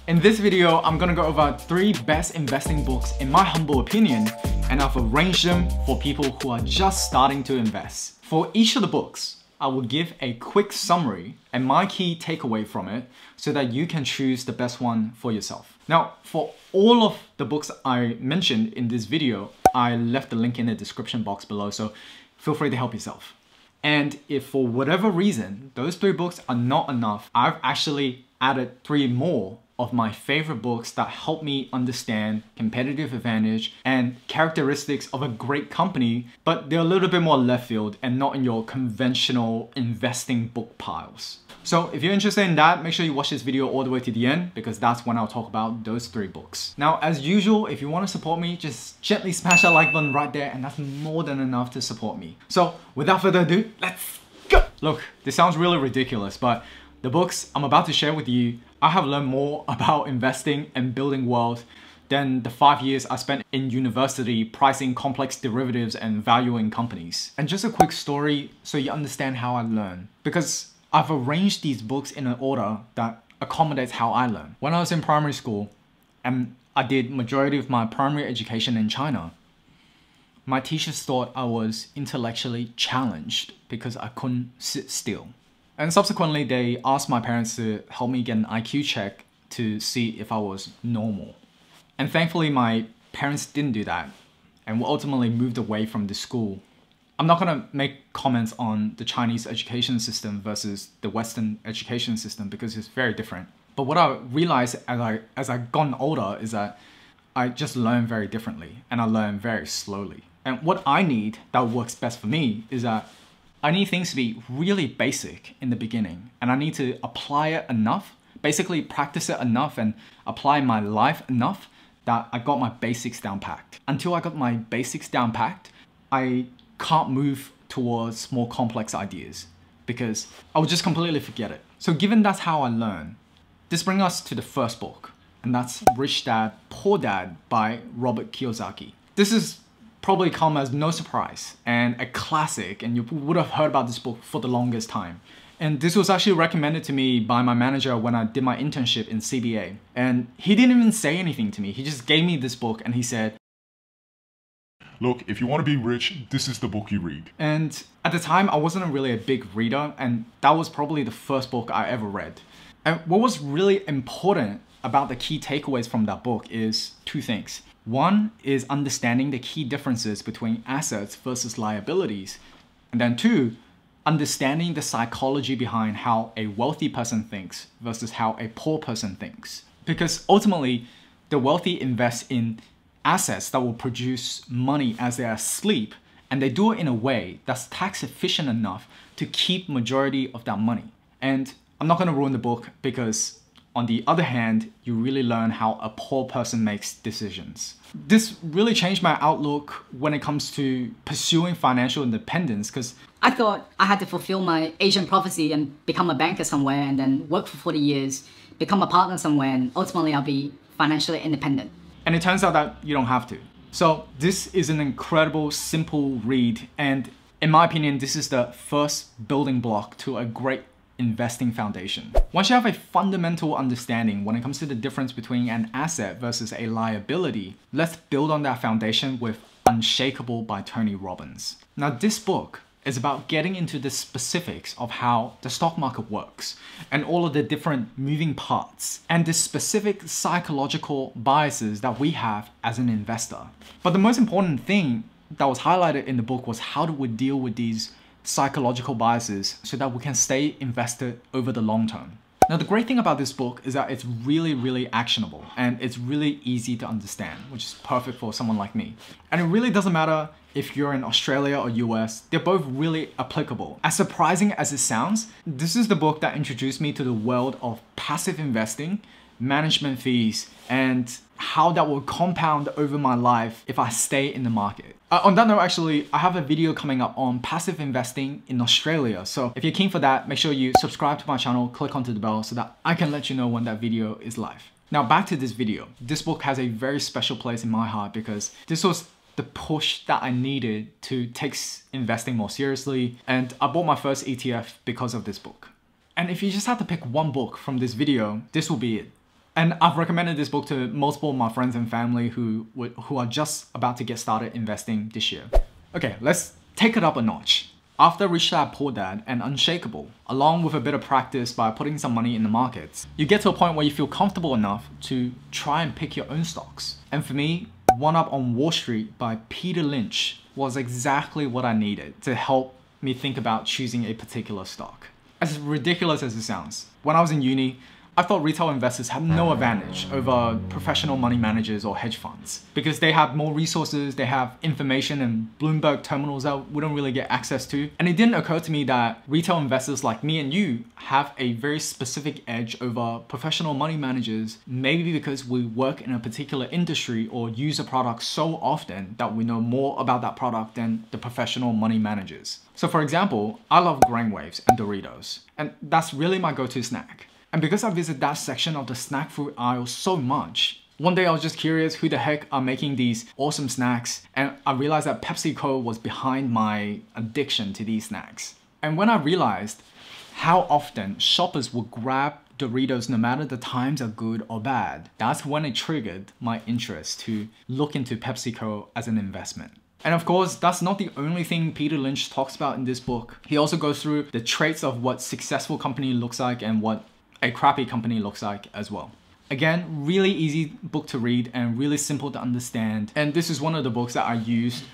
In this video, I'm gonna go over 3 best investing books in my humble opinion, and I've arranged them for people who are just starting to invest. For each of the books, I will give a quick summary and my key takeaway from it so that you can choose the best one for yourself. Now, for all of the books I mentioned in this video, I left the link in the description box below, so feel free to help yourself. And if for whatever reason, those 3 books are not enough, I've actually added 3 more of my favorite books that help me understand competitive advantage and characteristics of a great company, but they're a little bit more left field and not in your conventional investing book piles. So if you're interested in that, make sure you watch this video all the way to the end because that's when I'll talk about those 3 books. Now, as usual, if you want to support me, just gently smash that like button right there and that's more than enough to support me. So without further ado, let's go! Look, this sounds really ridiculous, but the books I'm about to share with you, I have learned more about investing and building wealth than the 5 years I spent in university pricing complex derivatives and valuing companies. And just a quick story so you understand how I learn. Because I've arranged these books in an order that accommodates how I learn. When I was in primary school, and I did majority of my primary education in China, my teachers thought I was intellectually challenged because I couldn't sit still. And subsequently, they asked my parents to help me get an IQ check to see if I was normal. And thankfully, my parents didn't do that and we ultimately moved away from the school. I'm not gonna make comments on the Chinese education system versus the Western education system because it's very different. But what I realized as I gotten older is that I just learn very differently and I learn very slowly. And what I need that works best for me is that I need things to be really basic in the beginning and I need to apply it enough, basically practice it enough and apply my life enough that I got my basics down packed. Until I got my basics down packed, I can't move towards more complex ideas because I would just completely forget it. So given that's how I learn, this brings us to the first book, and that's Rich Dad, Poor Dad by Robert Kiyosaki. This is probably come as no surprise and a classic, and you would have heard about this book for the longest time. And this was actually recommended to me by my manager when I did my internship in CBA. And he didn't even say anything to me. He just gave me this book and he said, look, if you want to be rich, this is the book you read. And at the time, I wasn't really a big reader, and that was probably the first book I ever read. And what was really important about the key takeaways from that book is 2 things. One is understanding the key differences between assets versus liabilities. And then 2, understanding the psychology behind how a wealthy person thinks versus how a poor person thinks. Because ultimately, the wealthy invest in assets that will produce money as they're asleep, and they do it in a way that's tax efficient enough to keep majority of that money. And I'm not gonna ruin the book because on the other hand, you really learn how a poor person makes decisions. This really changed my outlook when it comes to pursuing financial independence because I thought I had to fulfill my Asian prophecy and become a banker somewhere and then work for 40 years, become a partner somewhere, and ultimately I'll be financially independent. And it turns out that you don't have to. So this is an incredible, simple read. And in my opinion, this is the first building block to a great investing foundation. Once you have a fundamental understanding when it comes to the difference between an asset versus a liability, let's build on that foundation with Unshakeable by Tony Robbins. Now this book is about getting into the specifics of how the stock market works and all of the different moving parts and the specific psychological biases that we have as an investor. But the most important thing that was highlighted in the book was how do we deal with these psychological biases so that we can stay invested over the long term. Now, the great thing about this book is that it's really, really actionable and it's really easy to understand, which is perfect for someone like me. And it really doesn't matter if you're in Australia or US, they're both really applicable. As surprising as it sounds, this is the book that introduced me to the world of passive investing, management fees, and how that will compound over my life if I stay in the market. On that note, actually, I have a video coming up on passive investing in Australia. So if you're keen for that, make sure you subscribe to my channel, click onto the bell so that I can let you know when that video is live. Now back to this video. This book has a very special place in my heart because this was the push that I needed to take investing more seriously. And I bought my first ETF because of this book. And if you just had to pick one book from this video, this will be it. And I've recommended this book to multiple of my friends and family who are just about to get started investing this year. Okay, let's take it up a notch. After Rich Dad Poor Dad and Unshakeable, along with a bit of practice by putting some money in the markets, you get to a point where you feel comfortable enough to try and pick your own stocks. And for me, One Up on Wall Street by Peter Lynch was exactly what I needed to help me think about choosing a particular stock. As ridiculous as it sounds, when I was in uni, I thought retail investors had no advantage over professional money managers or hedge funds because they have more resources, they have information and Bloomberg terminals that we don't really get access to. And it didn't occur to me that retail investors like me and you have a very specific edge over professional money managers, maybe because we work in a particular industry or use a product so often that we know more about that product than the professional money managers. So for example, I love grain waves and Doritos, and that's really my go-to snack. And because I visit that section of the snack food aisle so much, one day I was just curious who the heck are making these awesome snacks, and I realized that PepsiCo was behind my addiction to these snacks. And when I realized how often shoppers would grab Doritos no matter the times are good or bad, that's when it triggered my interest to look into PepsiCo as an investment. And of course, that's not the only thing Peter Lynch talks about in this book. He also goes through the traits of what successful company looks like and what a crappy company looks like as well. Again, really easy book to read and really simple to understand. And this is one of the books that I used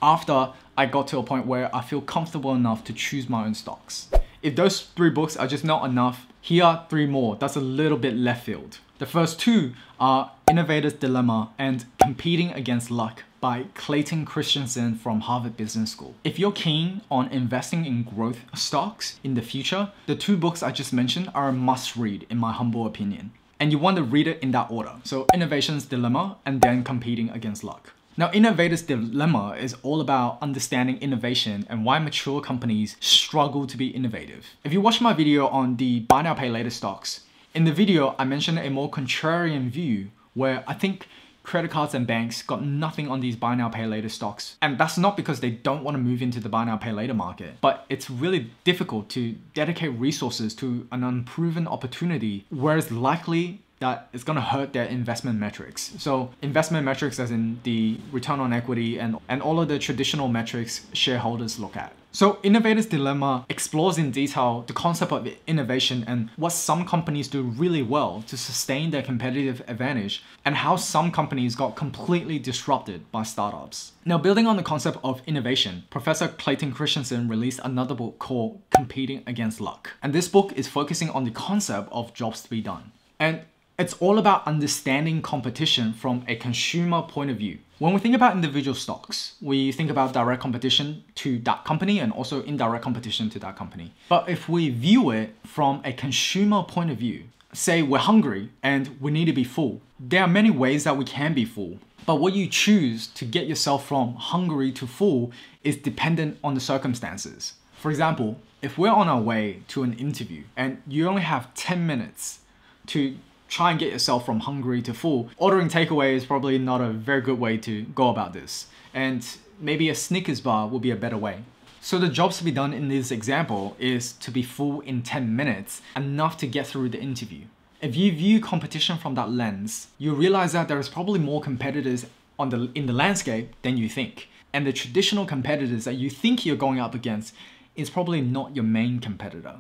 after I got to a point where I feel comfortable enough to choose my own stocks. If those 3 books are just not enough, here are 3 more that's a little bit left field. The first 2 are Innovator's Dilemma and Competing Against Luck by Clayton Christensen from Harvard Business School. If you're keen on investing in growth stocks in the future, the 2 books I just mentioned are a must read in my humble opinion. And you want to read it in that order. So Innovation's Dilemma and then Competing Against Luck. Now, Innovator's Dilemma is all about understanding innovation and why mature companies struggle to be innovative. If you watch my video on the buy now pay later stocks, in the video I mentioned a more contrarian view where I think credit cards and banks got nothing on these buy now pay later stocks. And that's not because they don't want to move into the buy now pay later market, but it's really difficult to dedicate resources to an unproven opportunity where it's likely that it's going to hurt their investment metrics. So investment metrics as in the return on equity and all of the traditional metrics shareholders look at. So Innovator's Dilemma explores in detail the concept of innovation and what some companies do really well to sustain their competitive advantage and how some companies got completely disrupted by startups. Now, building on the concept of innovation, Professor Clayton Christensen released another book called Competing Against Luck. And this book is focusing on the concept of jobs to be done. And it's all about understanding competition from a consumer point of view. When we think about individual stocks, we think about direct competition to that company and also indirect competition to that company. But if we view it from a consumer point of view, say we're hungry and we need to be full, there are many ways that we can be full. But what you choose to get yourself from hungry to full is dependent on the circumstances. For example, if we're on our way to an interview and you only have 10 minutes to try and get yourself from hungry to full, ordering takeaway is probably not a very good way to go about this. And maybe a Snickers bar would be a better way. So the jobs to be done in this example is to be full in 10 minutes, enough to get through the interview. If you view competition from that lens, you realize that there is probably more competitors in the landscape than you think. And the traditional competitors that you think you're going up against is probably not your main competitor.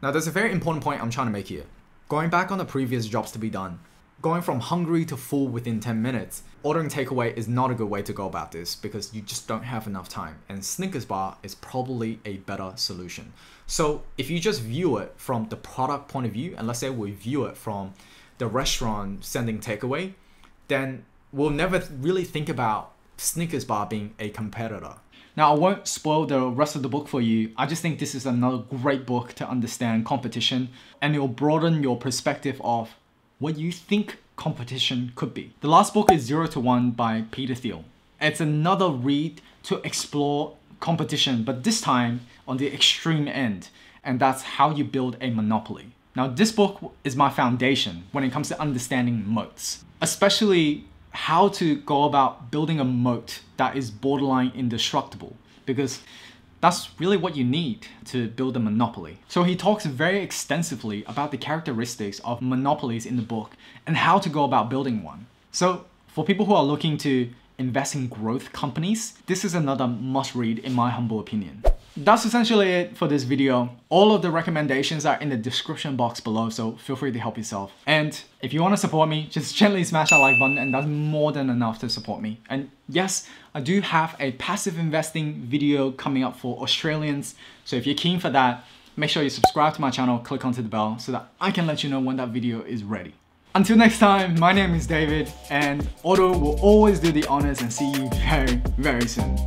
Now, there's a very important point I'm trying to make here. Going back on the previous jobs to be done, going from hungry to full within 10 minutes, ordering takeaway is not a good way to go about this because you just don't have enough time, and Snickers bar is probably a better solution. So if you just view it from the product point of view, and let's say we view it from the restaurant sending takeaway, then we'll never really think about Snickers bar being a competitor. Now, I won't spoil the rest of the book for you. I just think this is another great book to understand competition, and it will broaden your perspective of what you think competition could be. The last book is 0 to 1 by Peter Thiel. It's another read to explore competition, but this time on the extreme end, and that's how you build a monopoly. Now, this book is my foundation when it comes to understanding moats, especially how to go about building a moat that is borderline indestructible, because That's really what you need to build a monopoly. So he talks very extensively about the characteristics of monopolies in the book and how to go about building one. So for people who are looking to invest in growth companies, this is another must read in my humble opinion. That's essentially it for this video. All of the recommendations are in the description box below, so feel free to help yourself. And if you want to support me, just gently smash that like button, and that's more than enough to support me. And yes, I do have a passive investing video coming up for Australians, so if you're keen for that, make sure you subscribe to my channel, click onto the bell so that I can let you know when that video is ready. Until next time, my name is David, and Otto will always do the honors and see you very, very soon.